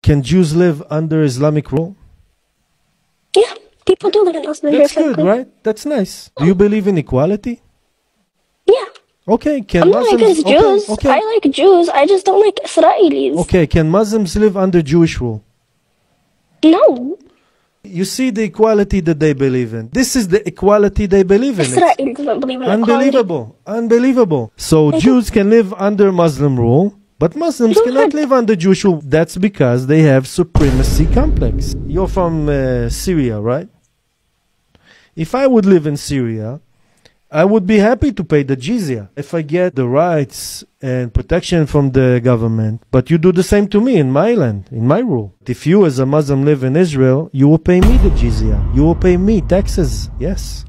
Can Jews live under Islamic rule? Yeah, people do live in Islamic. That's good, right? That's nice. Do you believe in equality? Yeah. Okay, can I'm not Muslims... against Jews. Okay. I like Jews. I just don't like Israelis. Okay, can Muslims live under Jewish rule? No. You see the equality that they believe in. This is the equality they believe in. Israel doesn't believe in equality. Unbelievable. Unbelievable. So Jews can live under Muslim rule, but Muslims cannot live under Jewish rule. That's because they have supremacy complex. You're from Syria, right? If I would live in Syria, I would be happy to pay the jizya if I get the rights and protection from the government. But you do the same to me in my land, in my rule. If you as a Muslim live in Israel, you will pay me the jizya. You will pay me taxes, yes.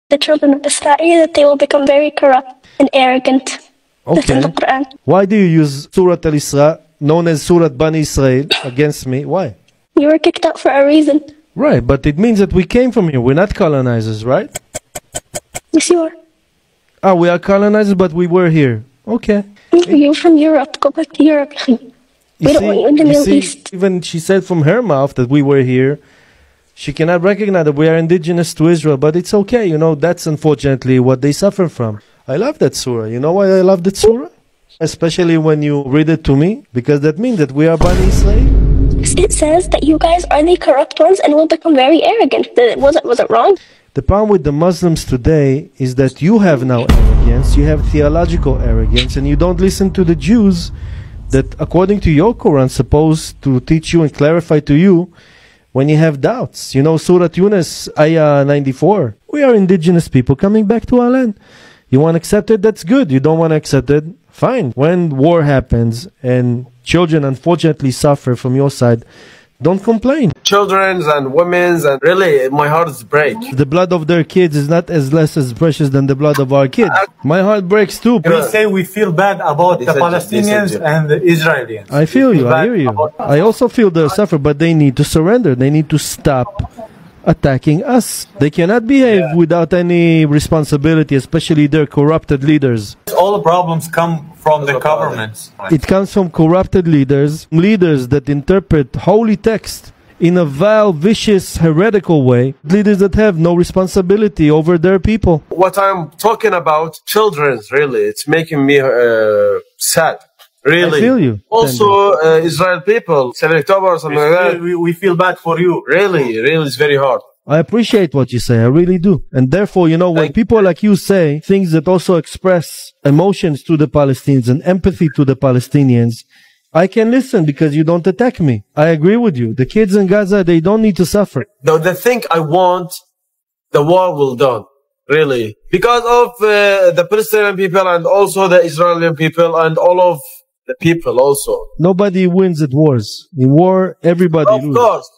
The children of Israel, that they will become very corrupt and arrogant. That's in the Quran. Why do you use Surah Al-Isra, known as Surah Bani Israel, against me? Why? You were kicked out for a reason. Right, but it means that we came from here. We're not colonizers, right? Yes, you are. Ah, we are colonizers, but we were here. Okay. You're from Europe. Go back to Europe. We don't want you in the Middle East. Even she said from her mouth that we were here. She cannot recognize that we are indigenous to Israel, but it's okay. You know, that's unfortunately what they suffer from. I love that surah. You know why I love that surah? Especially when you read it to me, because that means that we are Bani Israel. It says that you guys are the corrupt ones and will become very arrogant. Was it wrong? The problem with the Muslims today is that you have now arrogance, you have theological arrogance, and you don't listen to the Jews that, according to your Quran, supposed to teach you and clarify to you when you have doubts. You know, Surah Yunus, Ayah 94. We are indigenous people coming back to our land. You want to accept it? That's good. You don't want to accept it? Fine. When war happens and children unfortunately suffer from your side, don't complain. Children's and women's, and really, my heart breaks. The blood of their kids is not as less as precious than the blood of our kids. My heart breaks too. We say we feel bad about the Palestinians and the Israelis. I feel you, I hear you. I also feel they suffer, but they need to surrender. They need to stop attacking us. They cannot behave without any responsibility, especially their corrupted leaders. All the problems come from the governments. It comes from corrupted leaders that interpret holy text in a vile, vicious, heretical way. Leaders that have no responsibility over their people. What I'm talking about, children's, really, it's making me sad. Really. I feel you. Also, Israel people, 7 October or something like that. We feel bad for you. Really, it's very hard. I appreciate what you say, I really do. And therefore, you know, when people like you say things that also express emotions to the Palestinians and empathy to the Palestinians, I can listen because you don't attack me. I agree with you. The kids in Gaza, they don't need to suffer. The thing I want, the war will done. Really. Because of the Palestinian people and also the Israeli people and all of the people also. Nobody wins at wars. In war, everybody loses. Of course.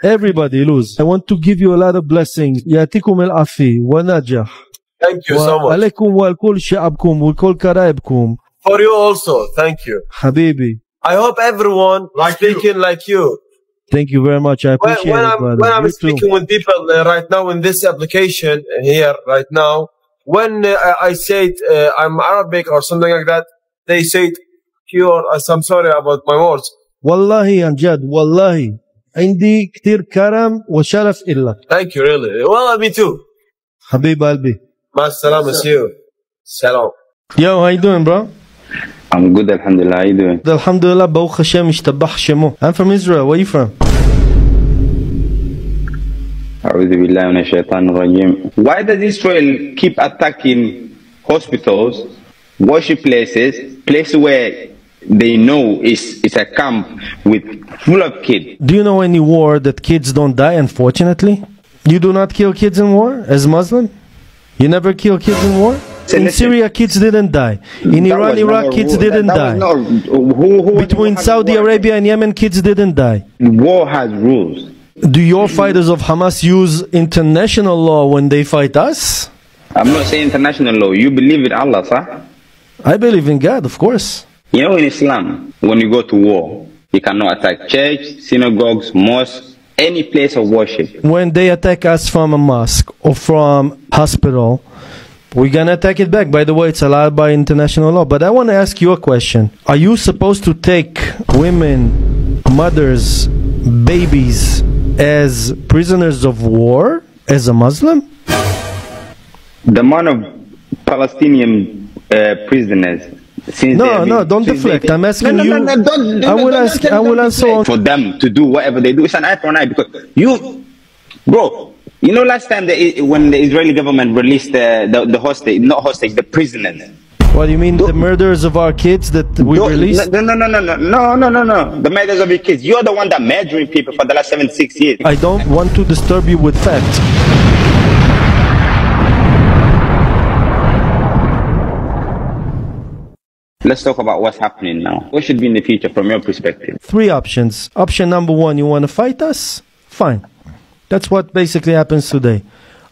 Everybody loses. I want to give you a lot of blessings. يعطيكم العافية ونجاح. Thank you so much. عليكم ولكل شعبكم ولكل كرائبكم. For you also. Thank you. حبيبي. I hope everyone speaking like you. Thank you very much. I appreciate it, brother. When I'm speaking with people right now in this application here right now, when I say I'm Arabic or something like that, they say pure. I'm sorry about my words. والله عن جد والله عندي كتير كرم وشرف إلك. Thank you really. Well, me too. حبيب قلبي. مع السلامة. See you. Salam. Yo, how you doing, bro? I'm good, alhamdulillah. How you doing? Alhamdulillah, Baruch Hashem, ishtabach shemo. I'm from Israel. Where are you from? أعوذ بالله من الشيطان الرجيم. Why does Israel keep attacking hospitals, worship places where they know it's a camp with full of kids? Do you know any war that kids don't die, unfortunately? You do not kill kids in war as Muslim? You never kill kids in war? In Syria, kids didn't die. In Iran, Iraq, kids didn't die. Between Saudi Arabia and Yemen, kids didn't die. War has rules. Do your fighters of Hamas use international law when they fight us? I'm not saying international law. You believe in Allah, sir? I believe in God, of course. You know, in Islam, when you go to war, you cannot attack church, synagogues, mosques, any place of worship. When they attack us from a mosque or from hospital, we're gonna attack it back. By the way, it's allowed by international law. But I want to ask you a question. Are you supposed to take women mothers, babies as prisoners of war as a Muslim? The amount of Palestinian prisoners. No, don't deflect. I'm asking you. I will answer. For them to do whatever they do, it's an eye for an eye, because bro, you know, last time when the Israeli government released the hostage, not hostage, the prisoners. What do you mean, the murders of our kids that we released? No. The murders of your kids. You're the one that murdering people for the last 76 years. I don't want to disturb you with facts. Let's talk about what's happening now. What should be in the future from your perspective? 3 options. Option number 1, you want to fight us? Fine. That's what basically happens today.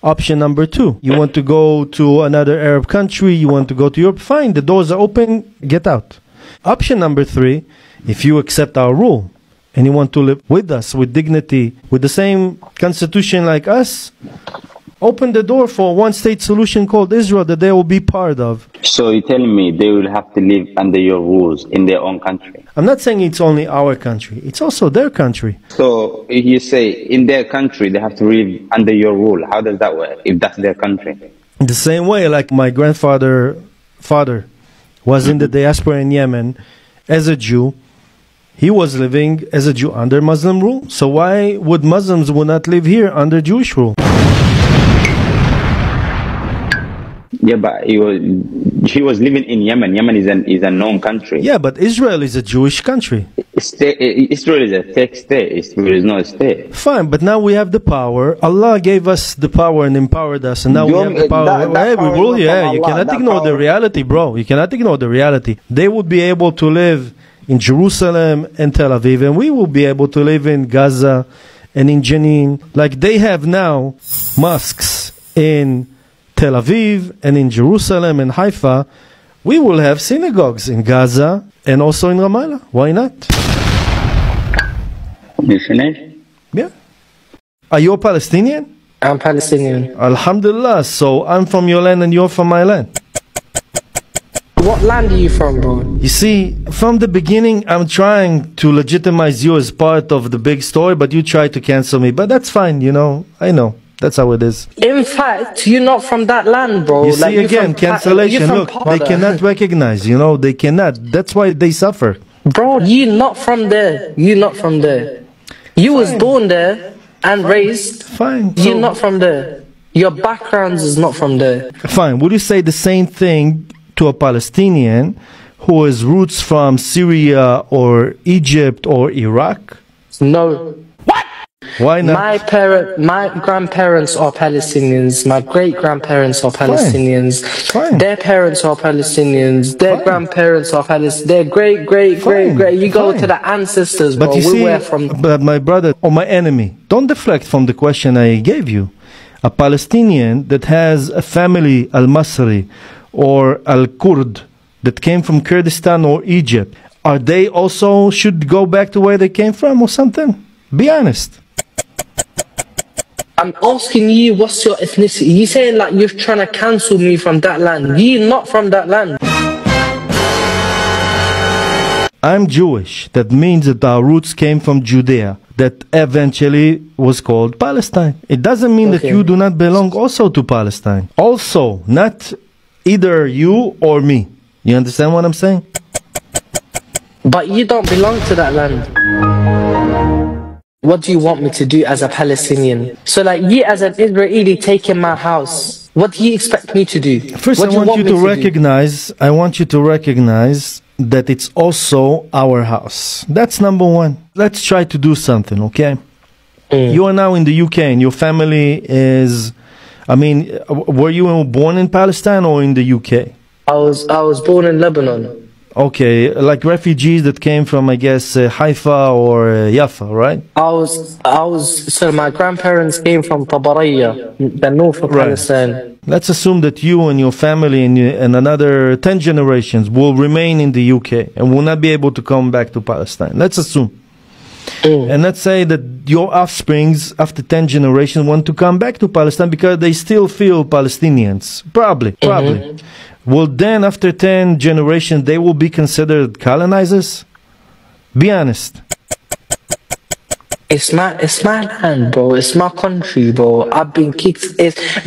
Option number 2, you want to go to another Arab country, you want to go to Europe? Fine, the doors are open, get out. Option number 3, if you accept our rule and you want to live with us, with dignity, with the same constitution like us, open the door for a one-state solution called Israel that they will be part of. So you're telling me they will have to live under your rules in their own country? I'm not saying it's only our country. It's also their country. So you say in their country they have to live under your rule. How does that work if that's their country? The same way like my father was in the diaspora in Yemen as a Jew. He was living as a Jew under Muslim rule. So why would Muslims would not live here under Jewish rule? Yeah, but he was living in Yemen. Yemen is a known country. Yeah, but Israel is a Jewish country. Israel is a fake state. Israel is not a state. Fine, but now we have the power. Allah gave us the power and empowered us, and now we have the power. We rule. Yeah, you cannot ignore the reality, bro. You cannot ignore the reality. They would be able to live in Jerusalem and Tel Aviv, and we will be able to live in Gaza and in Jenin. Like they have now mosques in Tel Aviv and in Jerusalem and Haifa. We will have synagogues in Gaza and also in Ramallah. Why not? You finished? Yeah. Are you a Palestinian? I'm Palestinian. Alhamdulillah. So I'm from your land and you're from my land. What land are you from, bro? You see, from the beginning, I'm trying to legitimize you as part of the big story, but you try to cancel me. But that's fine, you know. I know. That's how it is. In fact, you're not from that land, bro. You see, again, cancellation. Look, they cannot recognize, you know, they cannot. That's why they suffer. Bro, you're not from there. You're not from there. You was born there and raised. Fine. You're not from there. Your background is not from there. Fine. Would you say the same thing to a Palestinian who has roots from Syria or Egypt or Iraq? No. Why not? My grandparents are Palestinians. My great-grandparents are Palestinians. Fine. Their parents are Palestinians. Their grandparents are Palestinians. Their great. You go to the ancestors, bro. But you see, but my brother or my enemy, don't deflect from the question I gave you. A Palestinian that has a family, Al-Masri or Al-Kurd, that came from Kurdistan or Egypt, are they also should go back to where they came from or something? Be honest. I'm asking you, what's your ethnicity? You saying like you're trying to cancel me from that land. You're not from that land. I'm Jewish. That means that our roots came from Judea, that eventually was called Palestine. It doesn't mean that you do not belong also to Palestine. Also, not either you or me. You understand what I'm saying? But you don't belong to that land. What do you want me to do as a Palestinian? So like you as an Israeli taking my house, what do you expect me to do? First, I want you to recognize that it's also our house. That's number one. Let's try to do something, okay? You are now in the UK and your family is, I mean, were you born in Palestine or in the UK? I was born in Lebanon. Okay, like refugees that came from, I guess, Haifa or Jaffa, right? So my grandparents came from Tabaraya, the north of Palestine. Let's assume that you and your family and another 10 generations will remain in the UK and will not be able to come back to Palestine. Let's assume. And let's say that your offsprings, after 10 generations, want to come back to Palestine because they still feel Palestinians. Probably. Well, then, after 10 generations, they will be considered colonizers? Be honest. It's my land, bro. It's my country, bro. I've been kicked.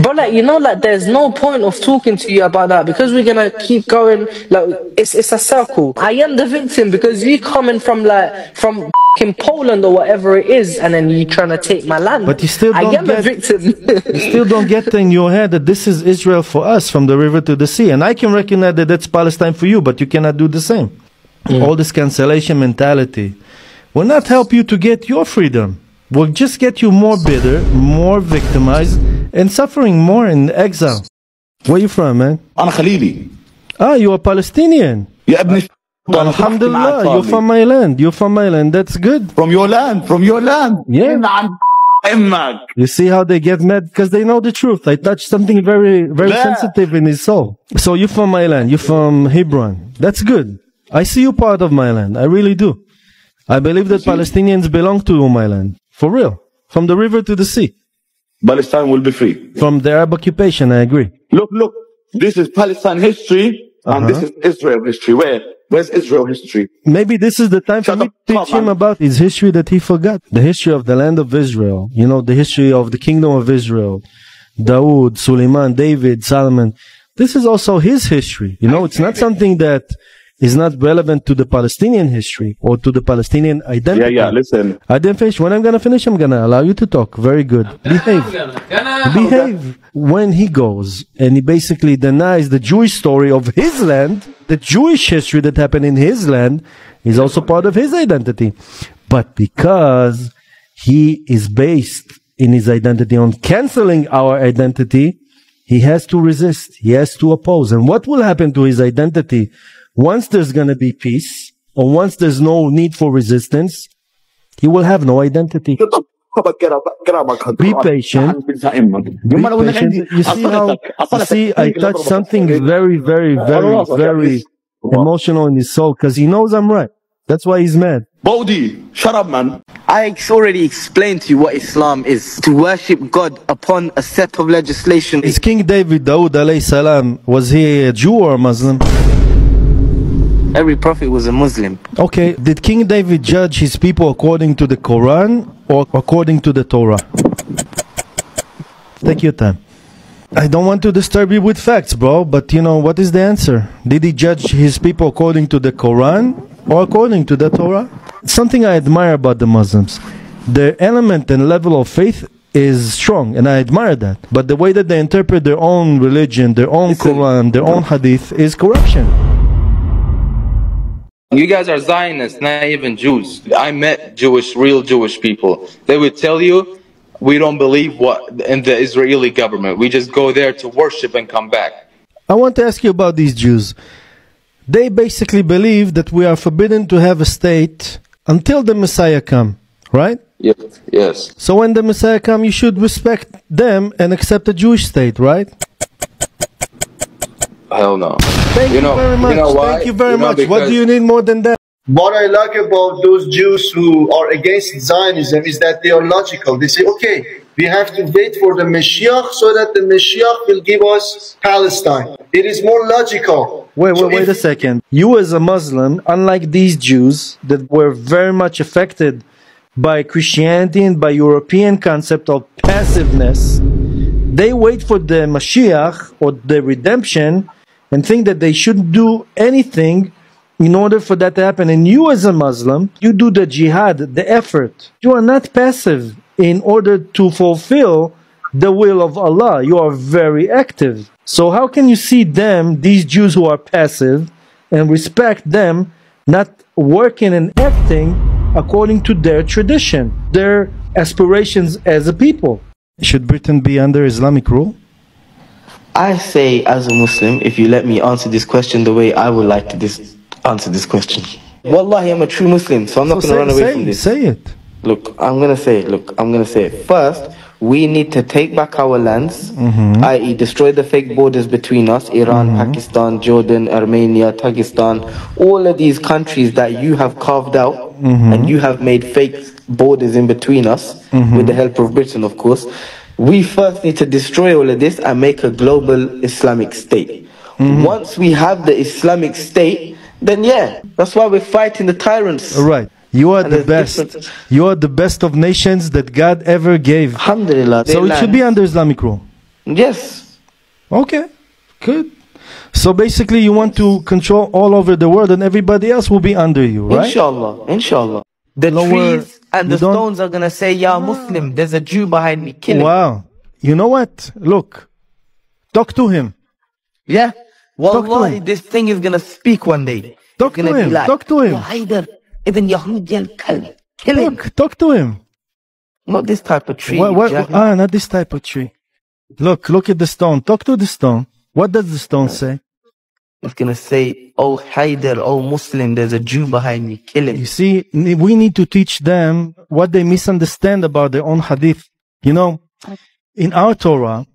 Bro, like, you know, like, there's no point of talking to you about that because we're gonna keep going. Like, it's a circle. I am the victim because you coming from in Poland or whatever it is, and then you trying to take my land. But you still don't I am the victim. You still don't get in your head that this is Israel for us, from the river to the sea. And I can recognize that that's Palestine for you, but you cannot do the same. All this cancellation mentality will not help you to get your freedom. Will just get you more bitter, more victimized, and suffering more in exile. Where you from, man? أنا خليلي. Ah, you are Palestinian. يا ابني. Alhamdulillah, you're from my land. You're from my land. That's good. From your land. From your land. Yeah. You see how they get mad? Because they know the truth. I touched something very, very sensitive in his soul. So you're from my land. You're from Hebron. That's good. I see you part of my land. I really do. I believe that Palestinians belong to my land. For real. From the river to the sea. Palestine will be free. From the Arab occupation, I agree. Look. This is Palestine history, and this is Israel history. Where's Israel history? Maybe this is the time for me to teach him about his history that he forgot. The history of the land of Israel. You know, the history of the kingdom of Israel. Dawood, Suleiman, David, Solomon. This is also his history. You know, it's not something that is not relevant to the Palestinian history or to the Palestinian identity. Yeah, listen. I didn't finish. When I'm going to finish, I'm going to allow you to talk. Very good. Behave. When he goes and he basically denies the Jewish story of his land, the Jewish history that happened in his land is also part of his identity. But because he is based in his identity on canceling our identity, he has to resist. He has to oppose. And what will happen to his identity once there's going to be peace, or once there's no need for resistance? He will have no identity. Be patient. Be patient. You see, I touched something very, very, very, very emotional in his soul, because he knows I'm right. That's why he's mad. Bodhi, shut up, man. I already explained to you what Islam is. To worship God upon a set of legislation. Is King David, Dawood alayhi salam, was he a Jew or a Muslim? Every prophet was a Muslim. Okay, did King David judge his people according to the Quran or according to the Torah? Take your time. I don't want to disturb you with facts, bro, but you know, what is the answer? Did he judge his people according to the Quran or according to the Torah? Something I admire about the Muslims. Their element and level of faith is strong, and I admire that. But the way that they interpret their own religion, their own Quran, their own Hadith is corruption. You guys are Zionists, not even Jews. I met real Jewish people. They would tell you, we don't believe in the Israeli government. We just go there to worship and come back. I want to ask you about these Jews. They basically believe that we are forbidden to have a state until the Messiah comes, right? Yes. So when the Messiah comes, you should respect them and accept a Jewish state, right? Hell no. Thank you very much. You know why? Thank you very much. What do you need more than that? What I like about those Jews who are against Zionism is that they are logical. They say, okay, we have to wait for the Mashiach so that the Mashiach will give us Palestine. It is more logical. Wait a second. You as a Muslim, unlike these Jews that were very much affected by Christianity and by European concept of passiveness, they wait for the Mashiach or the redemption and think that they shouldn't do anything in order for that to happen. And you as a Muslim, you do the jihad, the effort. You are not passive in order to fulfill the will of Allah. You are very active. So how can you see them, these Jews who are passive, and respect them not working and acting according to their tradition, their aspirations as a people? Should Britain be under Islamic rule? I say, as a Muslim, if you let me answer this question the way I would like to answer this question. Wallahi, I'm a true Muslim, so I'm not going to run away from this. Say it. Look, I'm going to say it. First, we need to take back our lands, i.e. destroy the fake borders between us, Iran, Pakistan, Jordan, Armenia, Tajikistan, all of these countries that you have carved out and you have made fake borders in between us, with the help of Britain, of course. We first need to destroy all of this and make a global Islamic state. Once we have the Islamic state, then yeah, that's why we're fighting the tyrants. Right. You are the best. You are the best of nations that God ever gave. Alhamdulillah. So it should be under Islamic rule. Yes. Okay, good. So basically you want to control all over the world and everybody else will be under you, right? Inshallah. Inshallah. The trees and the stones are going to say, "Ya Muslim, there's a Jew behind me, kill him." Wow. You know what? Look. Talk to him. Yeah. Wallahi, this thing is going to speak one day. Talk to him. Talk to him. Kill him. Talk to him. Not this type of tree. Not this type of tree. Look at the stone. Talk to the stone. What does the stone say? It's going to say, "Oh Haider, oh Muslim, there's a Jew behind me, kill him." You see, we need to teach them what they misunderstand about their own hadith. You know, in our Torah,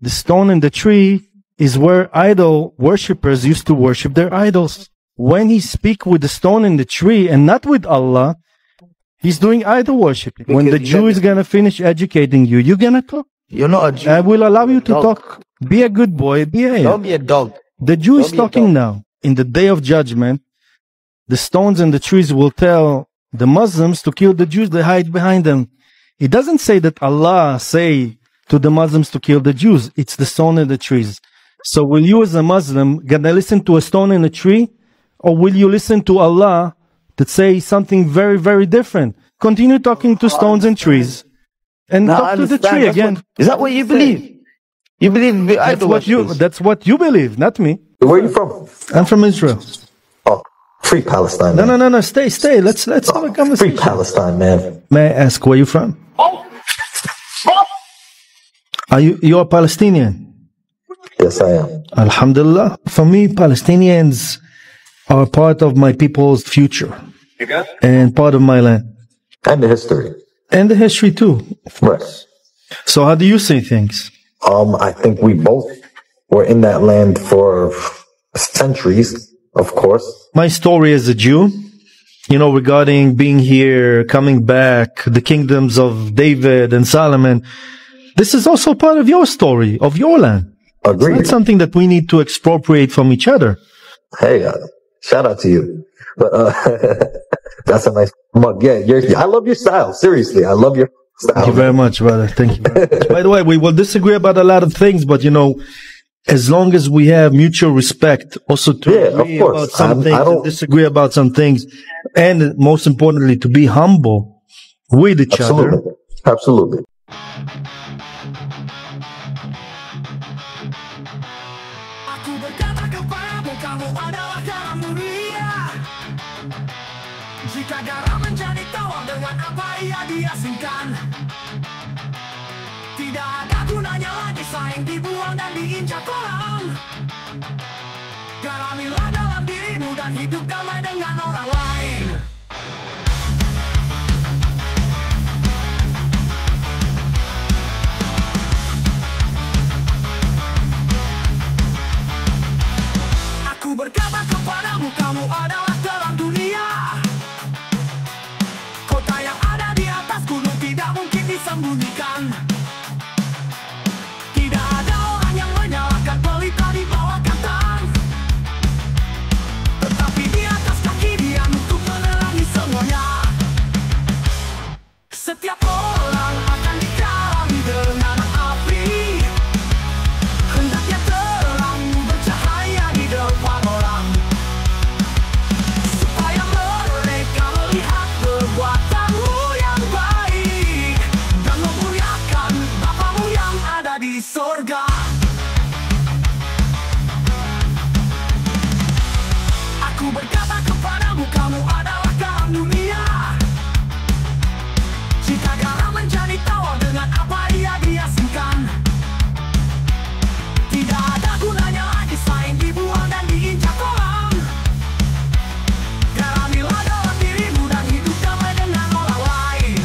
the stone and the tree is where idol worshippers used to worship their idols. When he speak with the stone and the tree and not with Allah, he's doing idol worshiping. When the Jew is going to finish educating you, you're going to talk. You're not a Jew. I will allow you to talk. Be a good boy. Don't be a dog. The Jew is talking now. In the day of judgment, the stones and the trees will tell the Muslims to kill the Jews. They hide behind them. It doesn't say that Allah say to the Muslims to kill the Jews. It's the stone and the trees. So will you as a Muslim gonna listen to a stone and a tree? Or will you listen to Allah that say something very, very different? Continue talking to stones and trees. And talk to the tree again. Is that what you believe? You believe that's what you believe, not me. Where are you from? I'm from Israel. Oh, free Palestine. Man. No. Stay. Let's have a conversation. Free Palestine, man. May I ask where you from? Are you a Palestinian? Yes, I am. Alhamdulillah. For me, Palestinians are part of my people's future and part of my land. And the history. And the history too. Right. So how do you see things? I think we both were in that land for centuries, of course. My story as a Jew, you know, regarding being here, coming back, the kingdoms of David and Solomon, this is also part of your story, of your land. Agreed. It's not something that we need to expropriate from each other. Hey, shout out to you. But that's a nice mug. Yeah, I love your style. Seriously, I love your style. Thank you very much, brother. Thank you very much. By the way, we will disagree about a lot of things, but you know, as long as we have mutual respect, also to agree about some things and disagree about some things, and most importantly, to be humble with each other. Absolutely. Jika garam menjadi tawar dengan apa ia diasingkan, tidak ada gunanya lagi saing dibuang dan diinjak orang. Garamilah dalam dirimu dan hidup damai dengan orang lain. Aku berkata kepadamu, kamu adalah terang dunia. Kota yang ada di atas gunung tidak mungkin disembunyikan. Tidak ada orang yang menyalakan pelita di bawah kantang, tetapi di atas kaki dia untuk menerangi semuanya. Setiap orang akan dikarami dengan api, hendaknya terang bercahaya di depan orang, supaya mereka melihat perbuatanmu yang baik dan memuliakan Bapamu yang ada di sorga. Aku berkata kepadamu, kamu adalah garam dunia. Jika garam menjadi tawar, dengan apa ia diasingkan, tidak ada gunanya lagi saing dibuang dan diinjak orang. Garamilah dalam dirimu dan hidup damai dengan orang lain.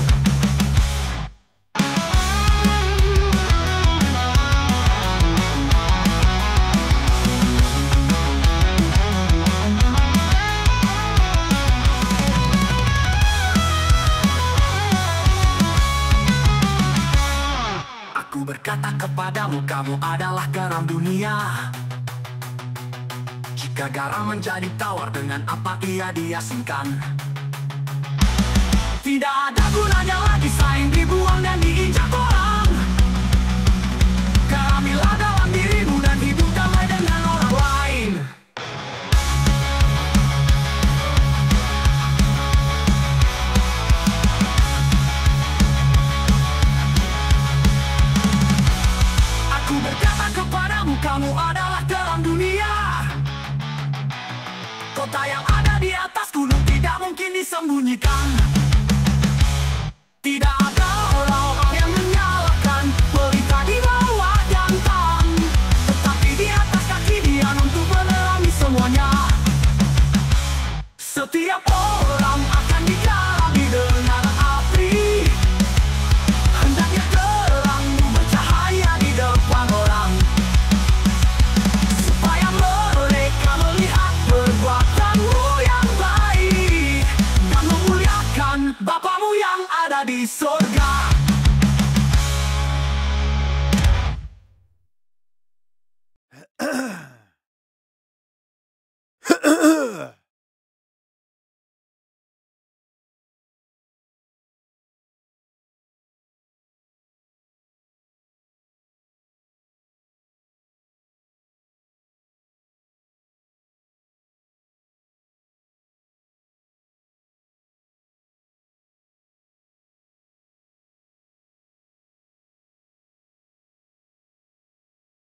Aku berkata kepadamu, kamu adalah garam dunia. Jika garam menjadi tawar, dengan apa ia diasingkan, Tidak ada gunanya lagi saing, dibuang dan diinjak orang. Keramilah dalam dirimu dan hidup damai dengan orang lain. Aku berkata kepadamu, kamu adalah terang dunia. Kota yang ada di atas gunung tidak mungkin disembunyikan. Tidak ada orang-orang yang menyalakan pelita di bawah jantan, tetapi di atas kaki dia untuk menerangi semuanya. Setiap orang akan dijalani dengan api, hendaknya terangmu bercahaya di depan orang, supaya mereka melihat perbuatanmu yang baik dan memuliakan Bapamu yang ada di surga.